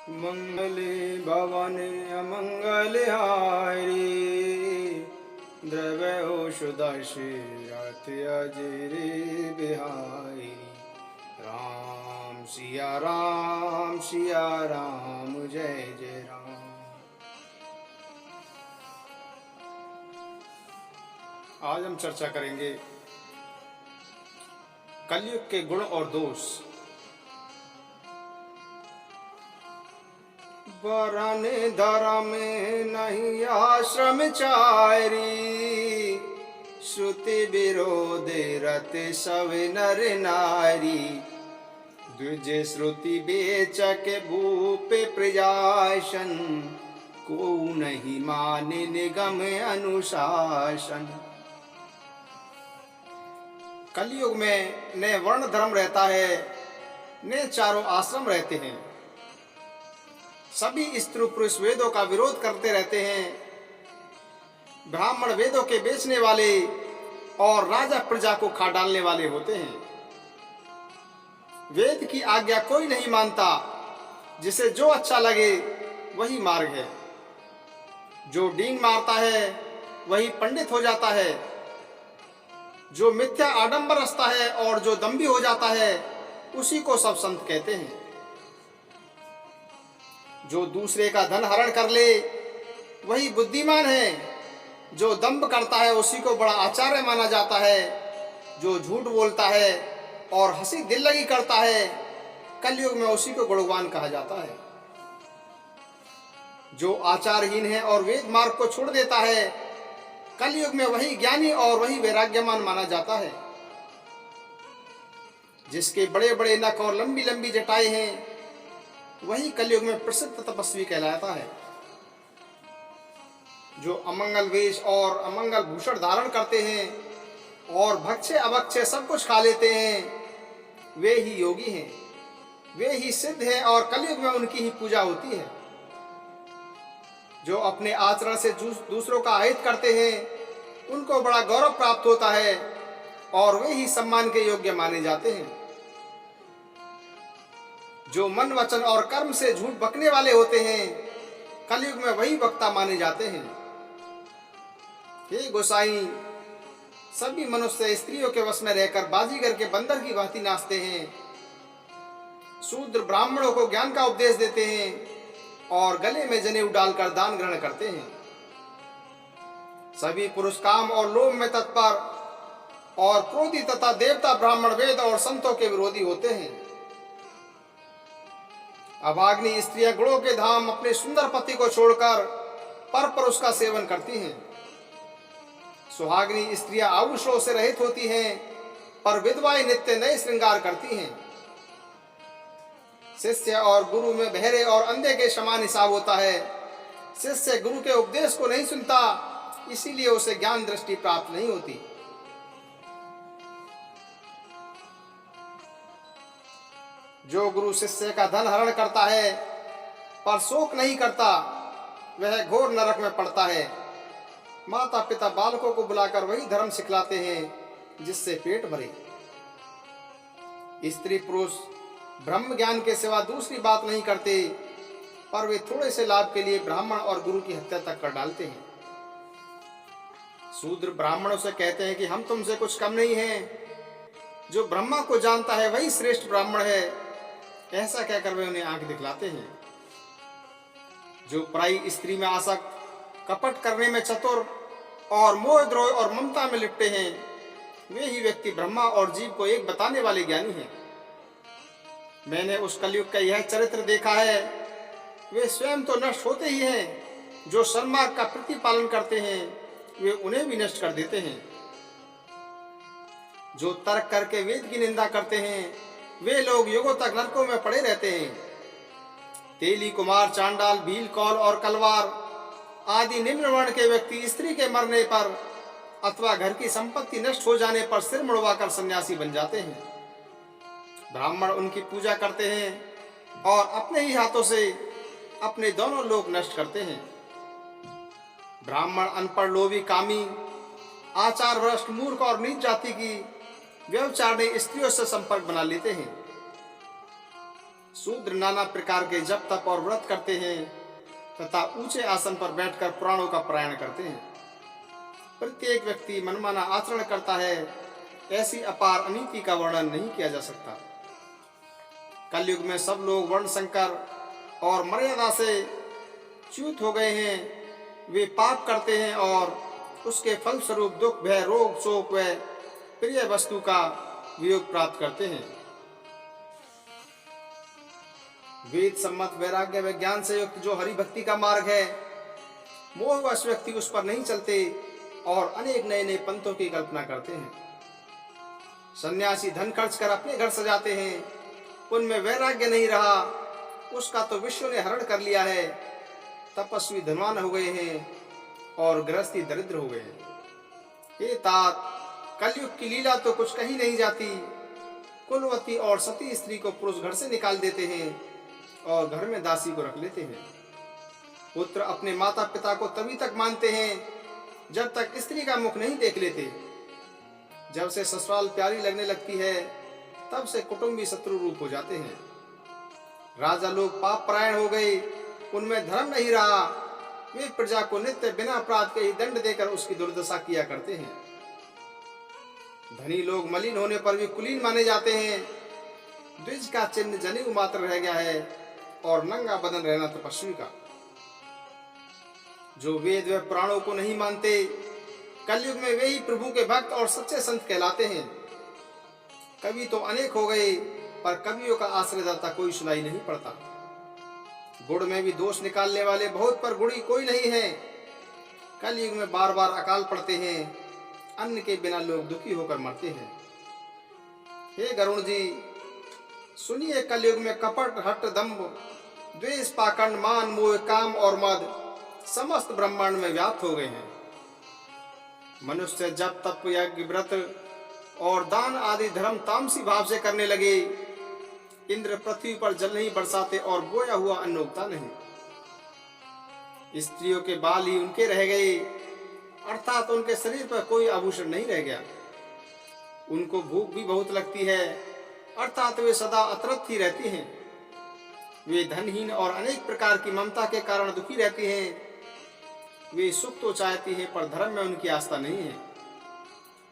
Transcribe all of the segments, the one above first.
मंगले भवने अमंगल हारी, द्रव्य सुदर्शी रथ अजरे बिहारी। राम सिया राम जय जय राम। आज हम चर्चा करेंगे कलयुग के गुण और दोष। वरन धर्म नहीं आश्रम चारी, श्रुति विरोध रत सब नर नारी। द्विज श्रुति बेचक भूप प्रजासन, को नहीं माने निगम अनुशासन। कलयुग में न वर्ण धर्म रहता है, न चारों आश्रम रहते हैं। सभी स्त्री पुरुष वेदों का विरोध करते रहते हैं। ब्राह्मण वेदों के बेचने वाले और राजा प्रजा को खा डालने वाले होते हैं। वेद की आज्ञा कोई नहीं मानता, जिसे जो अच्छा लगे वही मार्ग है। जो डींग मारता है वही पंडित हो जाता है। जो मिथ्या आडंबर रचता है और जो दंभी हो जाता है, उसी को सब संत कहते हैं। जो दूसरे का धन हरण कर ले वही बुद्धिमान है। जो दंभ करता है उसी को बड़ा आचार्य माना जाता है। जो झूठ बोलता है और हंसी दिल लगी करता है, कलयुग में उसी को गुणवान कहा जाता है। जो आचारहीन है और वेद मार्ग को छोड़ देता है, कलयुग में वही ज्ञानी और वही वैराग्यमान माना जाता है। जिसके बड़े बड़े नख और लंबी लंबी जटाएं हैं, वही कलयुग में प्रसिद्ध तपस्वी कहलाता है। जो अमंगल वेश और अमंगल भूषण धारण करते हैं और भक्षे अभक्षे सब कुछ खा लेते हैं, वे ही योगी हैं, वे ही सिद्ध हैं और कलयुग में उनकी ही पूजा होती है। जो अपने आचरण से दूसरों का अहित करते हैं, उनको बड़ा गौरव प्राप्त होता है और वे ही सम्मान के योग्य माने जाते हैं। जो मन वचन और कर्म से झूठ बकने वाले होते हैं, कलयुग में वही वक्ता माने जाते हैं। हे गोसाई, सभी मनुष्य स्त्रियों के वश में रहकर बाजीगर के बंदर की भांति नाचते हैं। शूद्र ब्राह्मणों को ज्ञान का उपदेश देते हैं और गले में जनेऊ डालकर दान ग्रहण करते हैं। सभी पुरुष काम और लोभ में तत्पर और क्रोधी तथा देवता ब्राह्मण वेद और संतों के विरोधी होते हैं। अभाग्नि स्त्रियां गुणों के धाम अपने सुंदर पति को छोड़कर पर पुरुष का सेवन करती हैं। सुहाग्नि स्त्रियां आभूषणों से रहित होती हैं, पर विधवाएं नित्य नए श्रृंगार करती हैं। शिष्य और गुरु में बहरे और अंधे के समान हिसाब होता है। शिष्य गुरु के उपदेश को नहीं सुनता, इसीलिए उसे ज्ञान दृष्टि प्राप्त नहीं होती। जो गुरु शिष्य का धन हरण करता है पर शोक नहीं करता, वह घोर नरक में पड़ता है। माता पिता बालकों को बुलाकर वही धर्म सिखलाते हैं जिससे पेट भरे। स्त्री पुरुष ब्रह्म ज्ञान के सिवा दूसरी बात नहीं करते, पर वे थोड़े से लाभ के लिए ब्राह्मण और गुरु की हत्या तक कर डालते हैं। शूद्र ब्राह्मणों से कहते हैं कि हम तुमसे कुछ कम नहीं हैं। जो ब्रह्मा को जानता है वही श्रेष्ठ ब्राह्मण है, ऐसा कहकर वे उन्हें आंख दिखलाते हैं। जो पराई स्त्री में आसक्त, कपट करने में चतुर और मोहद्रोह और ममता में लिपटे हैं, वे ही व्यक्ति ब्रह्मा और जीव को एक बताने वाले ज्ञानी हैं। मैंने उस कलयुग का यह चरित्र देखा है। वे स्वयं तो नष्ट होते ही हैं, जो सन्मार्ग का प्रतिपालन करते हैं वे उन्हें भी नष्ट कर देते हैं। जो तर्क करके वेद की निंदा करते हैं, वे लोग युगों तक नरकों में पड़े रहते हैं। तेली कुमार, चांडाल, भील, कौल और कलवार आदि निम्न वर्ण के व्यक्ति स्त्री के मरने पर अथवा घर की संपत्ति नष्ट हो जाने पर सिर मुड़वाकर सन्यासी बन जाते हैं। ब्राह्मण उनकी पूजा करते हैं और अपने ही हाथों से अपने दोनों लोग नष्ट करते हैं। ब्राह्मण अनपढ़, लोभी, कामी, आचार भ्रष्ट, मूर्ख और नीच जाति की व्यभिचारिणी स्त्रियों से संपर्क बना लेते हैं। शूद्र नाना प्रकार के जप तप और व्रत करते हैं तथा ऊंचे आसन पर बैठकर पुराणों का पारायण करते हैं। प्रत्येक व्यक्ति मनमाना आचरण करता है, ऐसी अपार अनीति का वर्णन नहीं किया जा सकता। कलयुग में सब लोग वर्ण संकर और मर्यादा से च्युत हो गए हैं। वे पाप करते हैं और उसके फलस्वरूप दुख भय रोग शोक व प्रिय वस्तु का वियोग प्राप्त करते हैं। वेद सम्मत वैराग्य व ज्ञान से युक्त जो हरि भक्ति का मार्ग है, मोहवश व्यक्ति उस पर नहीं चलते और अनेक नए नए पंथों की कल्पना करते हैं। सन्यासी धन खर्च कर अपने घर सजाते हैं, उनमें वैराग्य नहीं रहा, उसका तो विश्व ने हरण कर लिया है। तपस्वी धनवान हो गए हैं और गृहस्थी दरिद्र हो गए हैं। हे तात, कलयुग की लीला तो कुछ कही नहीं जाती। कुलवती और सती स्त्री को पुरुष घर से निकाल देते हैं और घर में दासी को रख लेते हैं। पुत्र अपने माता पिता को तभी तक मानते हैं जब तक स्त्री का मुख नहीं देख लेते। जब से ससुराल प्यारी लगने लगती है, तब से कुटुंबी शत्रु रूप हो जाते हैं। राजा लोग पाप परायण हो गए, उनमें धर्म नहीं रहा। वे प्रजा को नित्य बिना अपराध के ही दंड देकर उसकी दुर्दशा किया करते हैं। धनी लोग मलिन होने पर भी कुलीन माने जाते हैं। द्विज का चिन्ह जनेऊ मात्र रह गया है और नंगा बदन रहना तपस्वी का। जो वेद व पुराणों को नहीं मानते, कलयुग में वे ही प्रभु के भक्त और सच्चे संत कहलाते हैं। कवि तो अनेक हो गए, पर कवियों का आश्रयदाता कोई सुनाई नहीं पड़ता। गुड़ में भी दोष निकालने वाले बहुत, पर गुड़ी कोई नहीं है। कलयुग में बार बार अकाल पड़ते हैं, अन्न के बिना लोग दुखी होकर मरते हैं। हे गरुण जी, सुनिए, कलयुग में कपट हट दंभ द्वेष पाखंड मान मोह काम और मद समस्त ब्रह्मांड में व्याप्त हो गए हैं। मनुष्य जब तप यज्ञ व्रत और दान आदि धर्म तामसी भाव से करने लगे। इंद्र पृथ्वी पर जल नहीं बरसाते और बोया हुआ अन्न उगता नहीं। स्त्रियों के बाल ही उनके रह गए, अर्थात उनके शरीर पर कोई आभूषण नहीं रह गया। उनको भूख भी बहुत लगती है, अर्थात वे सदा अतृप्त ही रहती हैं। वे धनहीन और अनेक प्रकार की ममता के कारण दुखी रहती हैं। वे सुख तो चाहती हैं, पर धर्म में उनकी आस्था नहीं है।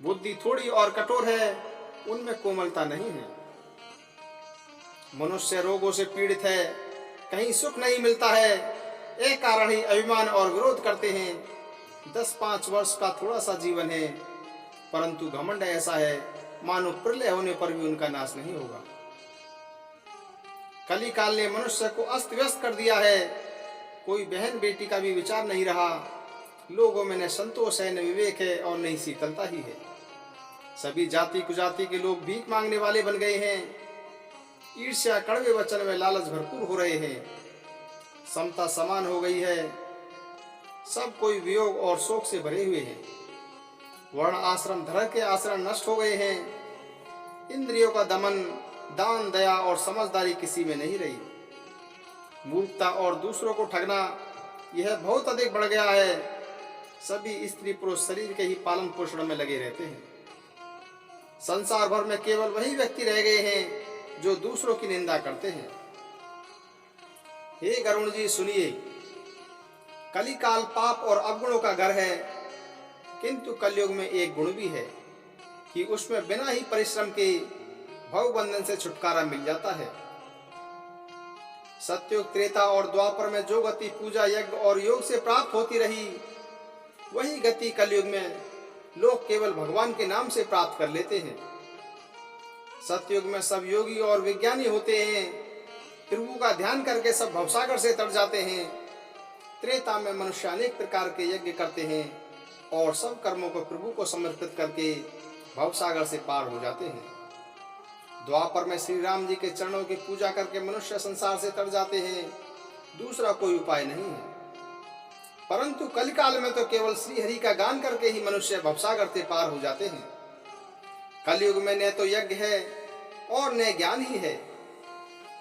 बुद्धि थोड़ी और कठोर है, उनमें कोमलता नहीं है। मनुष्य रोगों से पीड़ित है, कहीं सुख नहीं मिलता है। एक कारण ही अभिमान और विरोध करते हैं। 10-5 वर्ष का थोड़ा सा जीवन है, परंतु घमंड ऐसा है मानो प्रलय होने पर भी उनका नाश नहीं होगा। कली काल ने मनुष्य को अस्त व्यस्त कर दिया है। कोई बहन बेटी का भी विचार नहीं रहा। लोगों में न संतोष है, न विवेक है और न ही शीतलता ही है। सभी जाति कुजाति के लोग भीख मांगने वाले बन गए हैं। ईर्ष्या कड़वे वचन में लालच भरपूर हो रहे हैं। समता समान हो गई है। सब कोई वियोग और शोक से भरे हुए हैं। वर्ण आश्रम धर्म के आश्रम नष्ट हो गए हैं। इंद्रियों का दमन, दान दया और समझदारी किसी में नहीं रही। मूर्खता और दूसरों को ठगना यह बहुत अधिक बढ़ गया है। सभी स्त्री पुरुष शरीर के ही पालन पोषण में लगे रहते हैं। संसार भर में केवल वही व्यक्ति रह गए हैं जो दूसरों की निंदा करते हैं। हे गरुण जी, सुनिए, कलिकाल पाप और अवगुणों का घर है, किंतु कलयुग में एक गुण भी है कि उसमें बिना ही परिश्रम के भवबंधन से छुटकारा मिल जाता है। सत्युग त्रेता और द्वापर में जो गति पूजा यज्ञ और योग से प्राप्त होती रही, वही गति कलयुग में लोग केवल भगवान के नाम से प्राप्त कर लेते हैं। सतयुग में सब योगी और विज्ञानी होते हैं। प्रभु का ध्यान करके सब भवसागर से तर जाते हैं। त्रेता में मनुष्य अनेक प्रकार के यज्ञ करते हैं और सब कर्मों को प्रभु को समर्पित करके भवसागर से पार हो जाते हैं। द्वापर में श्री राम जी के चरणों की पूजा करके मनुष्य संसार से तर जाते हैं। दूसरा कोई उपाय नहीं है। परंतु कलिकाल में तो केवल श्री हरि का गान करके ही मनुष्य भवसागर से पार हो जाते हैं। कलयुग में न तो यज्ञ है और न ज्ञान ही है।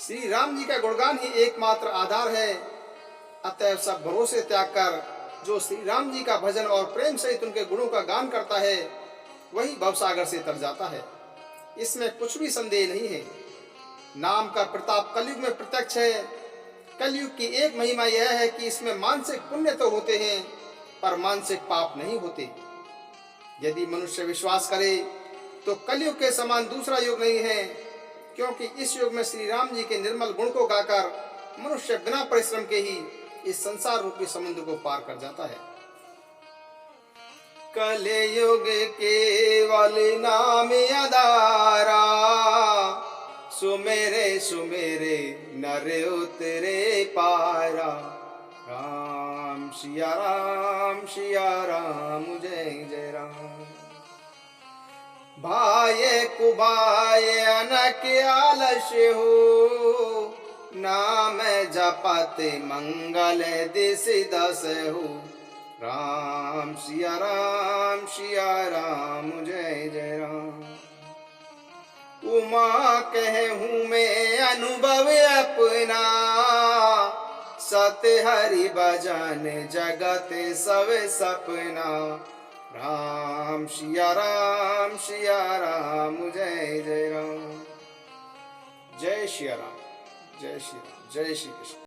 श्री राम जी का गुणगान ही एकमात्र आधार है। अतएव सब भरोसे त्याग कर जो श्री राम जी का भजन और प्रेम सहित उनके गुणों का गान करता है, वही भवसागर से तर जाता है। इसमें कुछ भी संदेह नहीं है। नाम का प्रताप कलयुग में प्रत्यक्ष है। कलयुग की एक महिमा यह है कि इसमें मानसिक पुण्य तो होते हैं पर मानसिक पाप नहीं होते। यदि मनुष्य विश्वास करे तो कलयुग के समान दूसरा युग नहीं है, क्योंकि इस युग में श्री राम जी के निर्मल गुण को गाकर मनुष्य बिना परिश्रम के ही इस संसार रूपी समुद्र को पार कर जाता है। कलयुग केवल नाम आधारा, सुमेरे सुमेरे नर उतरे पारा। राम सिया राम जय जय राम। भाये कुभाये अनक आलस्य हो, नाम जपत मंगल दिस दस हो। राम सिया राम जय जय राम। उमा कहूँ मैं अनुभव अपना, सत हरि भजन जगत सब सपना। राम सिया राम जय जय राम। जय श्री राम, जय श्री राम, जय श्री कृष्ण।